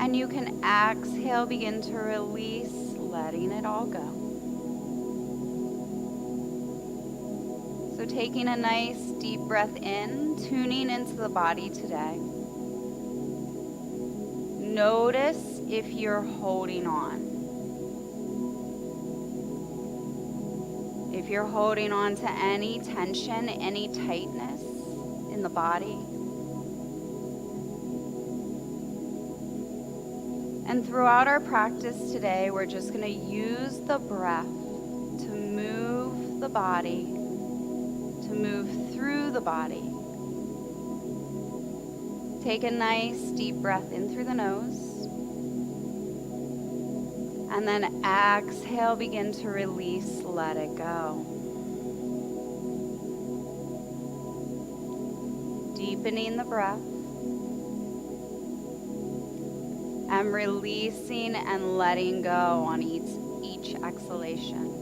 And you can exhale, begin to release, letting it all go. So taking a nice deep breath in, tuning into the body today. Notice if you're holding on. If you're holding on to any tension, any tightness in the body. And throughout our practice today, we're just going to use the breath to move the body, to move through the body. Take a nice deep breath in through the nose. And then exhale, begin to release, let it go. Deepening the breath. And releasing and letting go on each exhalation.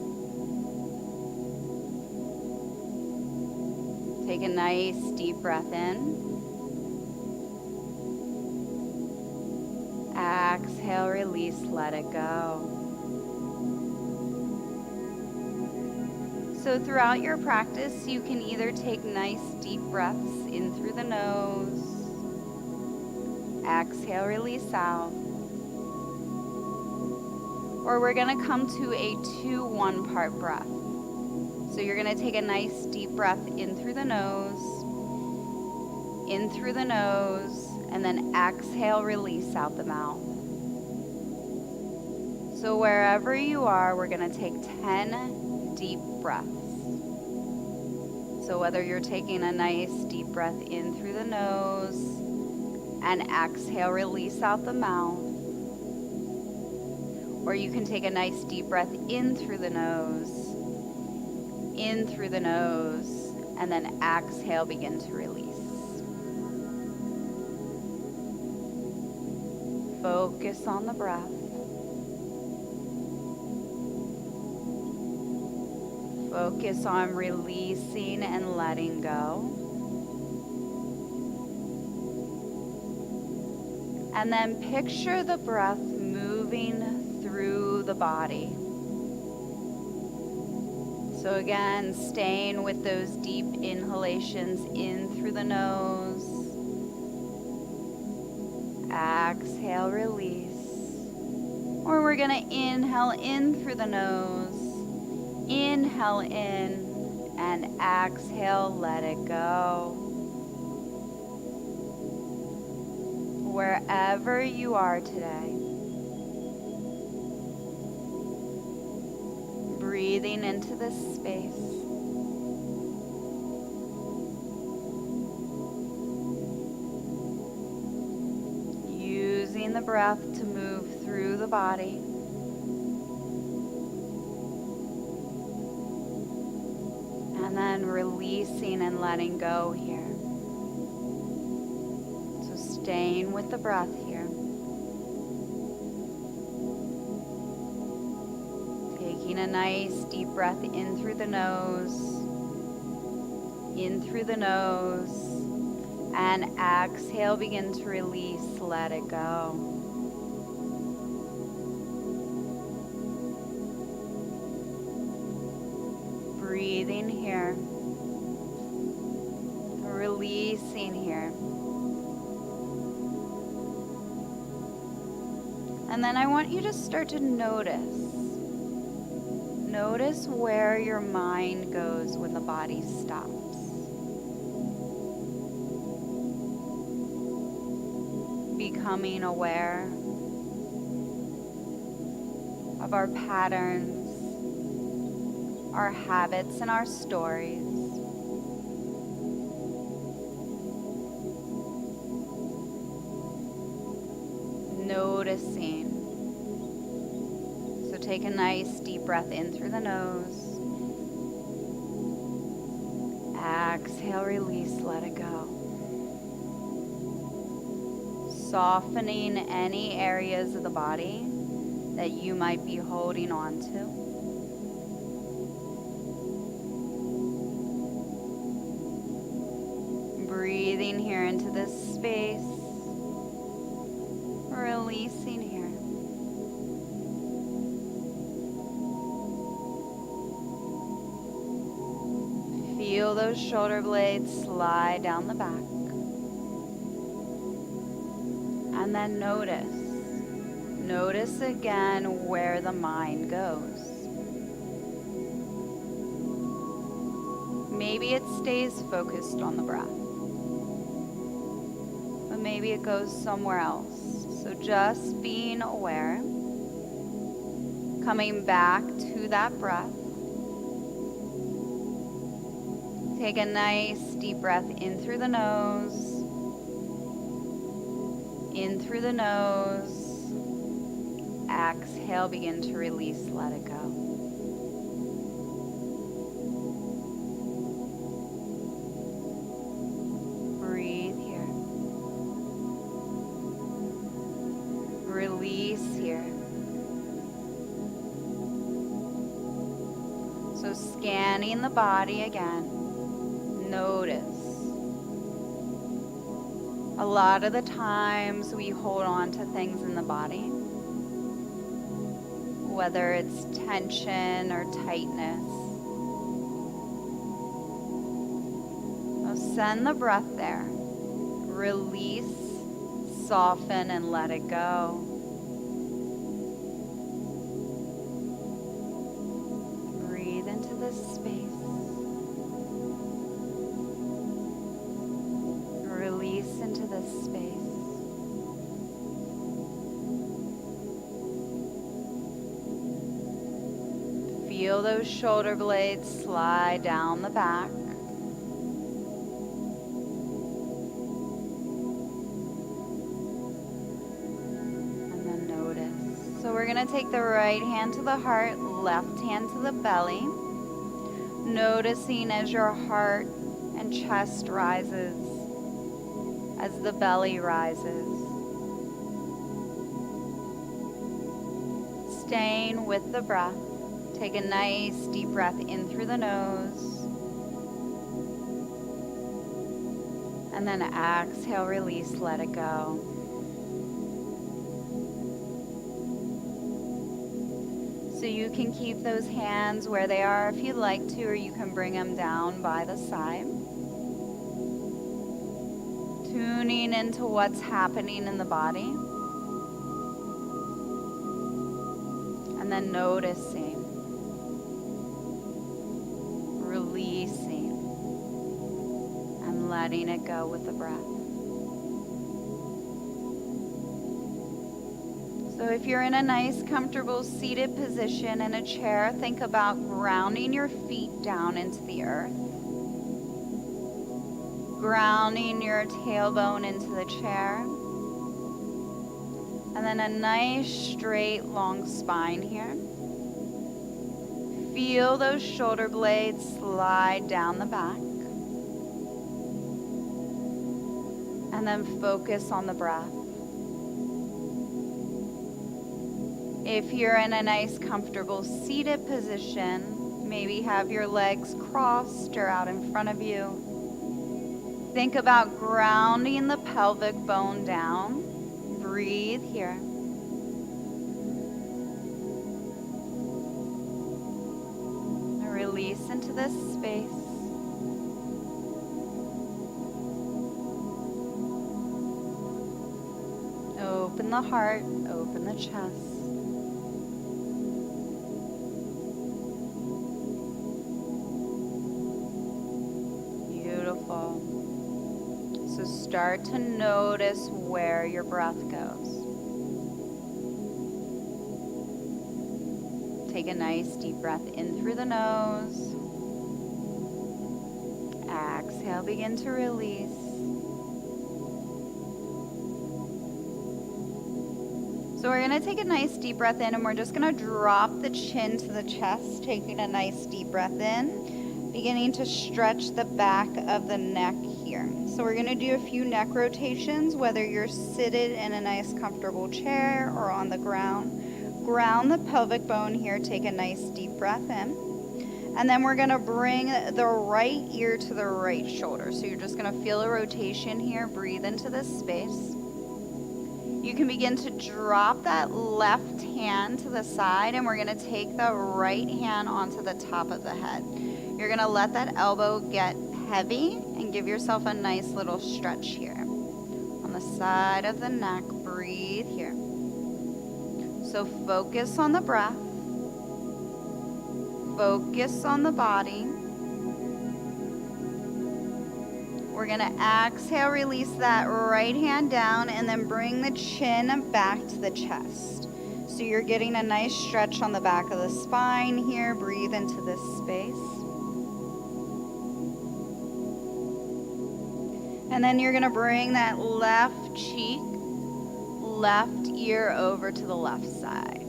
Take a nice deep breath in. Exhale, release, let it go. So throughout your practice, you can either take nice deep breaths in through the nose, exhale, release out, or we're going to come to a 2-1 part breath. So you're going to take a nice deep breath in through the nose, and then exhale, release out the mouth. So wherever you are, we're going to take 10 deep breaths. So whether you're taking a nice deep breath in through the nose and exhale, release out the mouth, or you can take a nice deep breath in through the nose, and then exhale, begin to release. Focus on the breath. Focus on releasing and letting go. And then picture the breath moving through the body. So again, staying with those deep inhalations in through the nose. Exhale, release. Or we're going to inhale in through the nose. Inhale in and exhale, let it go. Wherever you are today, breathing into this space. Using the breath to move through the body. And then releasing and letting go here. So staying with the breath here. Taking a nice deep breath in through the nose, and exhale, begin to release, let it go. Breathing here, releasing here. And then I want you to start to notice where your mind goes when the body stops. Becoming aware of our patterns, our habits, and our stories. Noticing. So take a nice deep breath in through the nose. Exhale, release, let it go. Softening any areas of the body that you might be holding on to. Breathing here into this space. Releasing Feel those shoulder blades slide down the back. And then notice again where the mind goes. Maybe it stays focused on the breath, but maybe it goes somewhere else. So just being aware, coming back to that breath. Take a nice deep breath in through the nose. In through the nose. Exhale, begin to release, let it go. Breathe here. Release here. So scanning the body again. Notice. A lot of the times we hold on to things in the body, whether it's tension or tightness. So send the breath there. Release, soften, and let it go. Breathe into this space. Release into this space. Feel those shoulder blades slide down the back. And then notice. So we're going to take the right hand to the heart, left hand to the belly. Noticing as your heart and chest rises, as the belly rises. Staying with the breath. Take a nice deep breath in through the nose. And then exhale, release, let it go. So you can keep those hands where they are if you'd like to, or you can bring them down by the side. Tuning into what's happening in the body. And then noticing. Releasing. And letting it go with the breath. So if you're in a nice, comfortable seated position in a chair, think about grounding your feet down into the earth. Grounding your tailbone into the chair. And then a nice, straight, long spine here. Feel those shoulder blades slide down the back. And then focus on the breath. If you're in a nice, comfortable seated position, maybe have your legs crossed or out in front of you. Think about grounding the pelvic bone down. Breathe here. Release into this space. Open the heart, open the chest. Beautiful. So start to notice where your breath goes. Take a nice deep breath in through the nose. Exhale, begin to release. So we're going to take a nice deep breath in, and we're just going to drop the chin to the chest, taking a nice deep breath in, beginning to stretch the back of the neck here. So we're going to do a few neck rotations, whether you're seated in a nice comfortable chair or on the ground. Ground the pelvic bone here, take a nice deep breath in. And then we're going to bring the right ear to the right shoulder. So you're just going to feel a rotation here, breathe into this space. You can begin to drop that left hand to the side, and we're going to take the right hand onto the top of the head. You're going to let that elbow get heavy and give yourself a nice little stretch here. On the side of the neck, breathe here. So focus on the breath. Focus on the body. We're going to exhale, release that right hand down, and then bring the chin back to the chest. So you're getting a nice stretch on the back of the spine here. Breathe into this space. And then you're going to bring that left cheek, left ear over to the left side.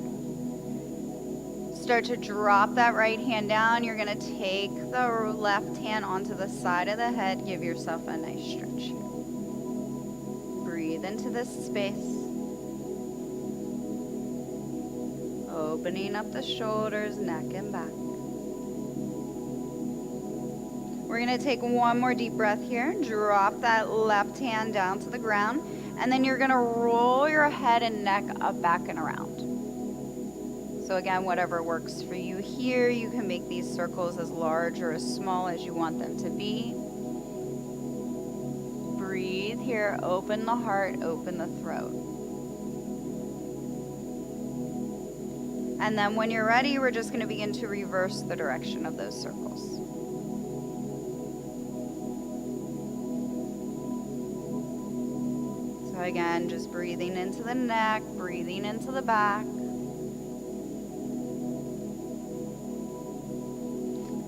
Start to drop that right hand down. You're going to take the left hand onto the side of the head. Give yourself a nice stretch here. Breathe into this space. Opening up the shoulders, neck and back. We're going to take one more deep breath here. Drop that left hand down to the ground. And then you're going to roll your head and neck up, back, and around. So again, whatever works for you here, you can make these circles as large or as small as you want them to be. Breathe here, open the heart, open the throat. And then when you're ready, we're just going to begin to reverse the direction of those circles. So again, just breathing into the neck, breathing into the back.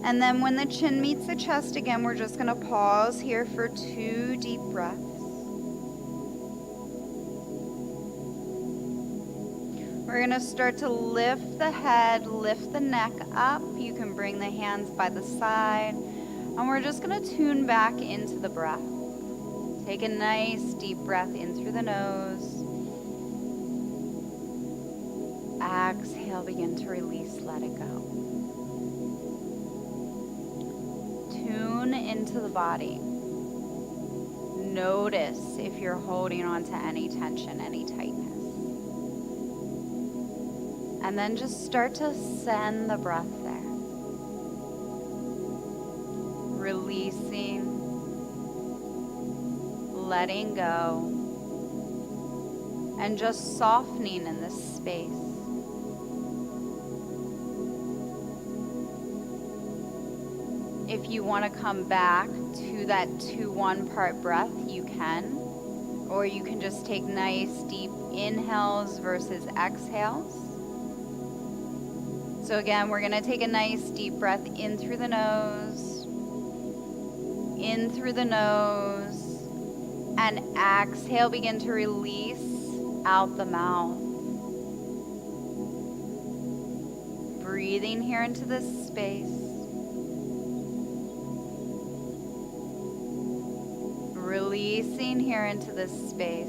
And then when the chin meets the chest again, we're just going to pause here for 2 deep breaths. We're going to start to lift the head, lift the neck up. You can bring the hands by the side. And we're just going to tune back into the breath. Take a nice deep breath in through the nose. Exhale, begin to release, let it go. Tune into the body. Notice if you're holding on to any tension, any tightness. And then just start to send the breath there. Releasing, letting go, and just softening in this space. If you want to come back to that 2-1 part breath, you can. Or you can just take nice deep inhales versus exhales. So again, we're going to take a nice deep breath in through the nose, and exhale, begin to release out the mouth. Breathing here into this space. Releasing here into this space.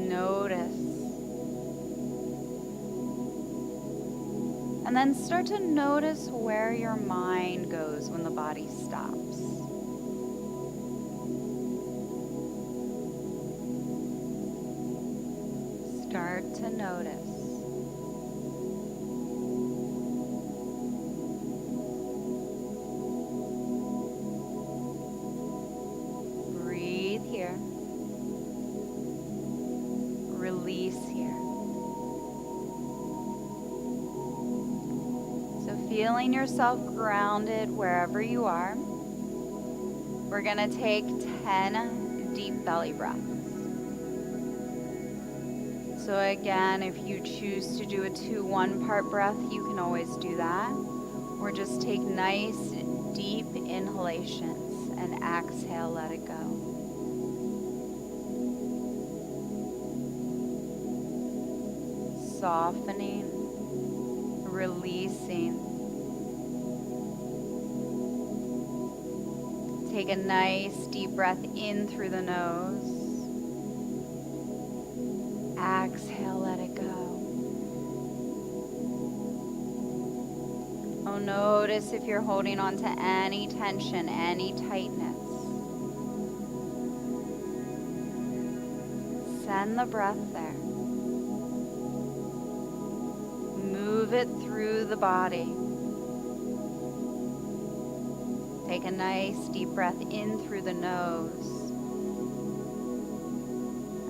Notice. And then start to notice where your mind goes when the body stops. Start to notice. Breathe here. Release here. So feeling yourself grounded wherever you are, we're going to take 10 deep belly breaths. So again, if you choose to do a 2-1 part breath, you can always do that. Or just take nice deep inhalations and exhale, let it go. Softening, releasing. Take a nice deep breath in through the nose. Exhale, let it go. Oh, notice if you're holding on to any tension, any tightness. Send the breath there. Move it through the body. Take a nice deep breath in through the nose.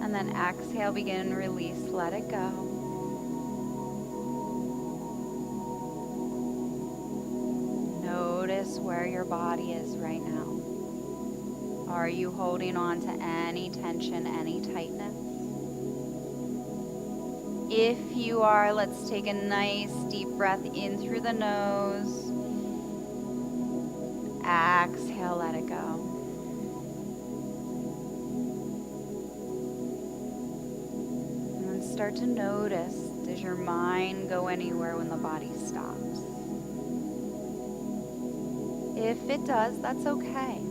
And then exhale, begin, release, let it go. Notice where your body is right now. Are you holding on to any tension, any tightness? If you are, let's take a nice deep breath in through the nose. Exhale, let it go. And then start to notice, does your mind go anywhere when the body stops? If it does, that's okay.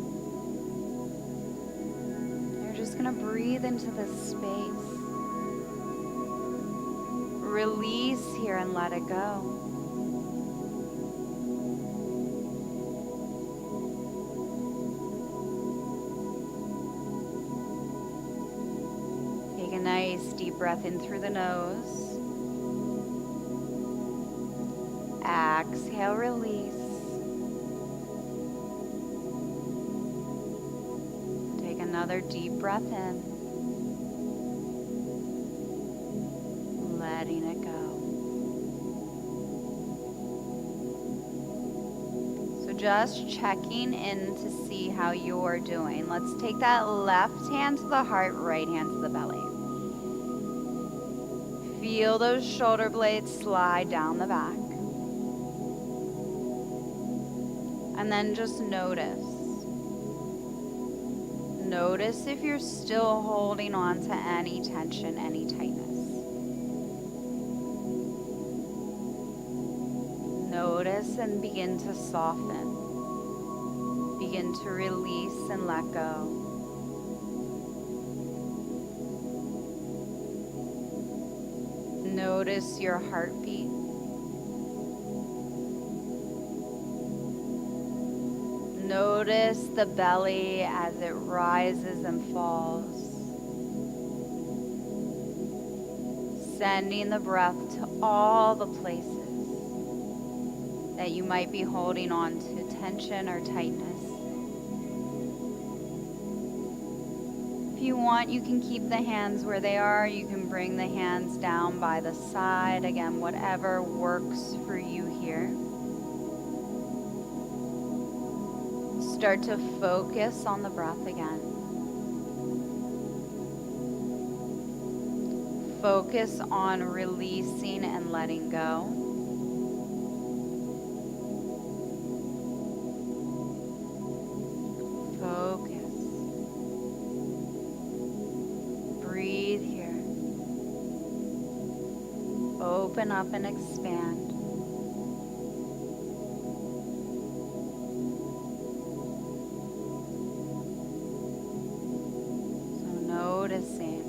You're just gonna breathe into this space. Release here and let it go. Take a nice deep breath in through the nose. Exhale, release. Take another deep breath in. Letting it go. So just checking in to see how you're doing. Let's take that left hand to the heart, right hand to the belly. Feel those shoulder blades slide down the back. And then just notice. Notice if you're still holding on to any tension, any tightness. Notice and begin to soften. Begin to release and let go. Notice your heartbeat. Notice the belly as it rises and falls. Sending the breath to all the places that you might be holding on to tension or tightness. If you want, you can keep the hands where they are. You can bring the hands down by the side. Again, whatever works for you here. Start to focus on the breath again. Focus on releasing and letting go. Focus. Breathe here. Open up and expand. Noticing,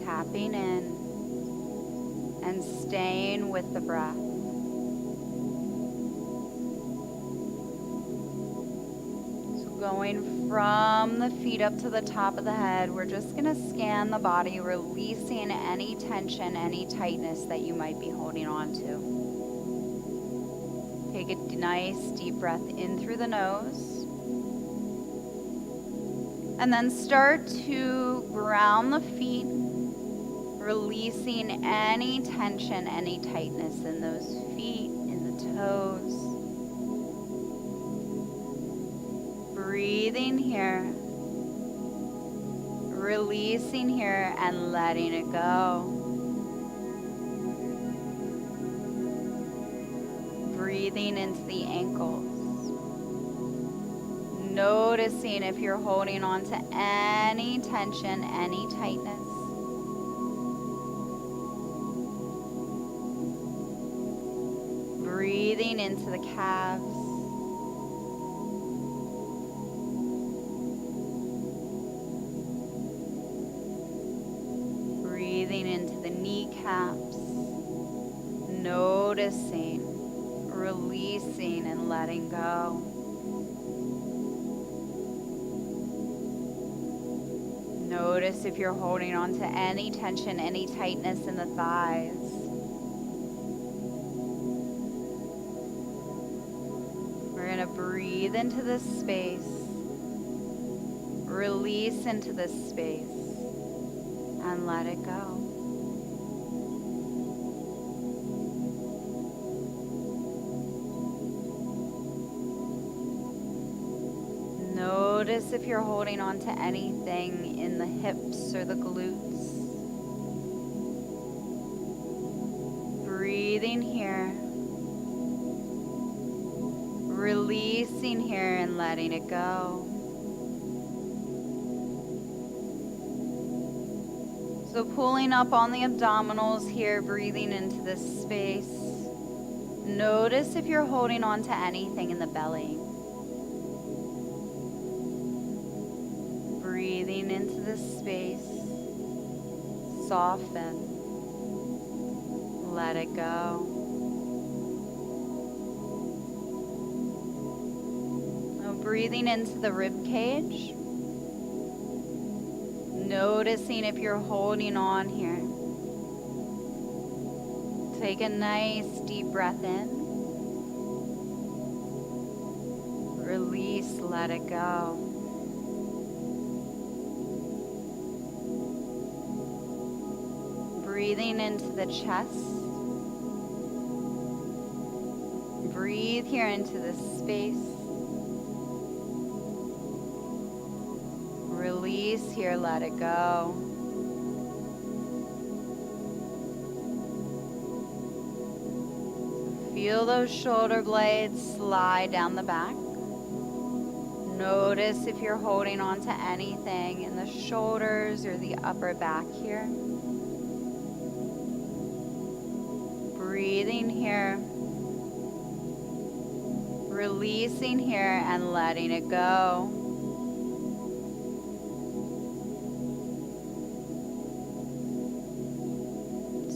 tapping in, and staying with the breath. So going from the feet up to the top of the head, we're just going to scan the body, releasing any tension, any tightness that you might be holding on to. Take a nice deep breath in through the nose. And then start to ground the feet, releasing any tension, any tightness in those feet, in the toes. Breathing here, releasing here, and letting it go. Breathing into the ankles. Noticing if you're holding on to any tension, any tightness. Breathing into the calves. Breathing into the kneecaps. Noticing, releasing, and letting go. Notice if you're holding on to any tension, any tightness in the thighs. We're going to breathe into this space, release into this space, and let it go. Notice if you're holding on to anything in the hips or the glutes. Breathing here. Releasing here and letting it go. So pulling up on the abdominals here, breathing into this space. Notice if you're holding on to anything in the belly. Breathing into this space. Soften. Let it go. Now breathing into the rib cage. Noticing if you're holding on here. Take a nice deep breath in. Release, let it go. Breathing into the chest. Breathe here into this space. Release here, let it go. Feel those shoulder blades slide down the back. Notice if you're holding on to anything in the shoulders or the upper back here. Breathing here. Releasing here and letting it go.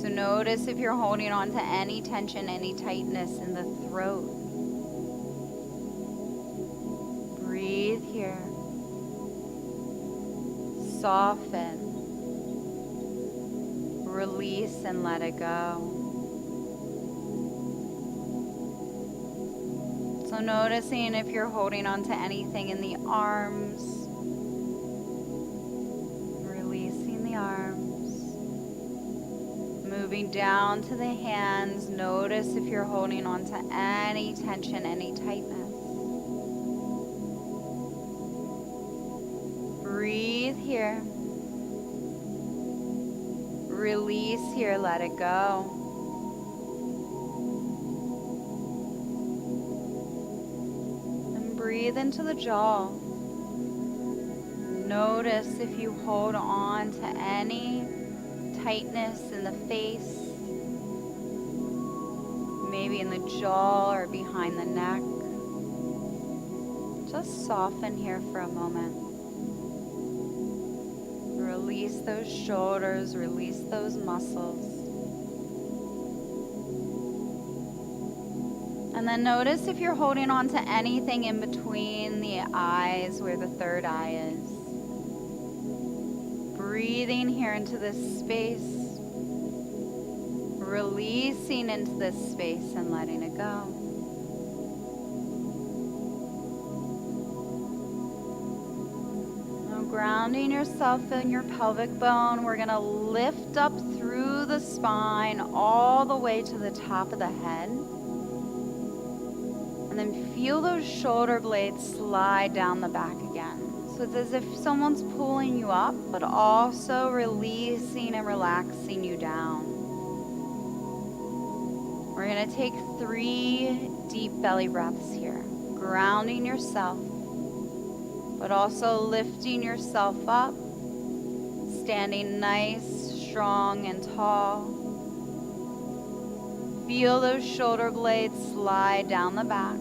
So notice if you're holding on to any tension, any tightness in the throat. Breathe here. Soften. Release and let it go. So noticing if you're holding on to anything in the arms. Releasing the arms. Moving down to the hands, notice if you're holding on to any tension, any tightness. Breathe here. Release here, let it go. And breathe into the jaw. Notice if you hold on to any tightness in the face, maybe in the jaw or behind the neck. Just soften here for a moment. Release those shoulders, release those muscles. And then notice if you're holding on to anything in between the eyes where the third eye is. Breathing here into this space, releasing into this space and letting it go. Now grounding yourself in your pelvic bone, we're going to lift up through the spine all the way to the top of the head. And then feel those shoulder blades slide down the back again. So it's as if someone's pulling you up, but also releasing and relaxing you down. We're going to take 3 deep belly breaths here, grounding yourself, but also lifting yourself up, standing nice, strong, and tall. Feel those shoulder blades slide down the back.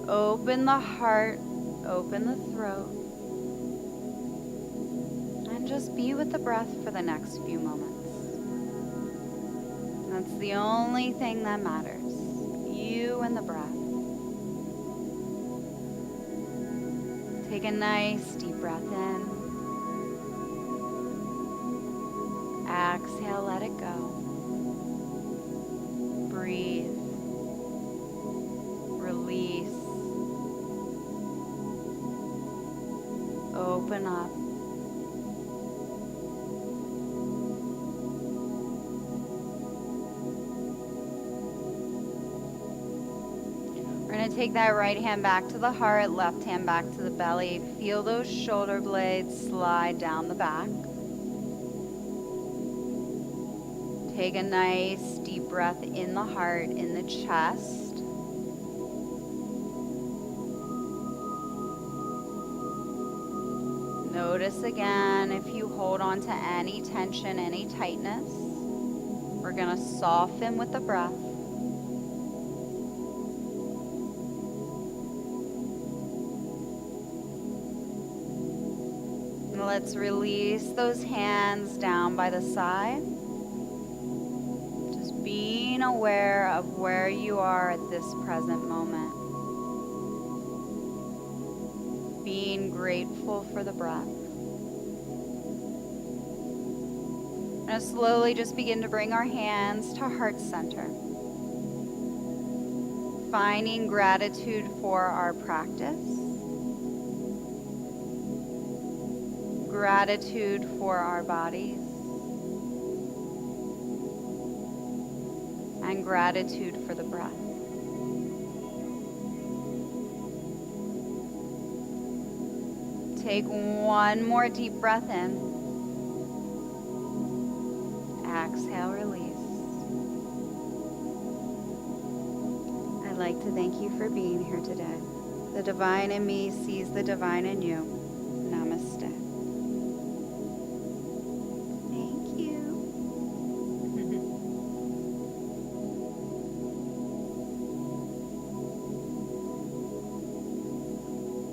Open the heart, open the throat, and just be with the breath for the next few moments. That's the only thing that matters, you and the breath. Take a nice deep breath in. Exhale, let it go. Breathe. Release. Open up. We're going to take that right hand back to the heart, left hand back to the belly. Feel those shoulder blades slide down the back. Take a nice deep breath in the heart, in the chest. Notice again if you hold on to any tension, any tightness. We're going to soften with the breath. And let's release those hands down by the side. Just being aware of where you are at this present moment. Being grateful for the breath. And slowly just begin to bring our hands to heart center. Finding gratitude for our practice. Gratitude for our bodies. And gratitude for the breath. Take one more deep breath in. Exhale, release. I'd like to thank you for being here today. The divine in me sees the divine in you. Namaste.